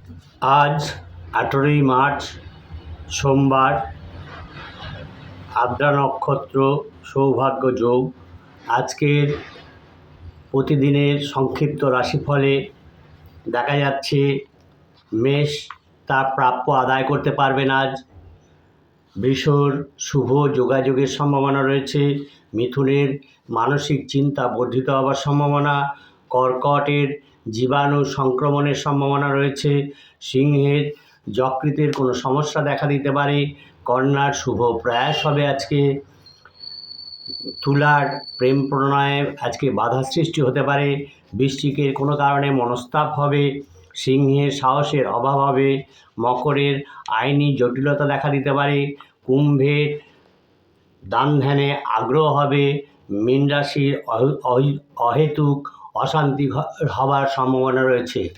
আজ 18ই মার্চ সোমবার, আদ্রা নক্ষত্র, সৌভাগ্য যোগ। আজকের প্রতিদিনের সংক্ষিপ্ত রাশিফলে দেখা যাচ্ছে মেষ তার প্রাপ্য আদায় করতে পারবেন আজ। বৃষর শুভ যোগাযোগের সম্ভাবনা রয়েছে। মিথুনের মানসিক চিন্তা বর্ধিত হওয়ার সম্ভাবনা। কর্কটের জীবাণু সংক্রমণের সম্ভাবনা রয়েছে। সিংহের যকৃতের কোনো সমস্যা দেখা দিতে পারে। কন্যার শুভ প্রয়াস হবে আজকে। তুলার প্রেম প্রণয়ে আজকে বাধা সৃষ্টি হতে পারে। বৃশ্চিকের কোনো কারণে মনস্তাপ হবে। সিংহের সাহসের অভাব হবে। মকরের আইনি জটিলতা দেখা দিতে পারে। কুম্ভের দান ধ্যানে আগ্রহ হবে। মীন রাশির অহেতুক অশান্তি হওয়ার সম্ভাবনা রয়েছে।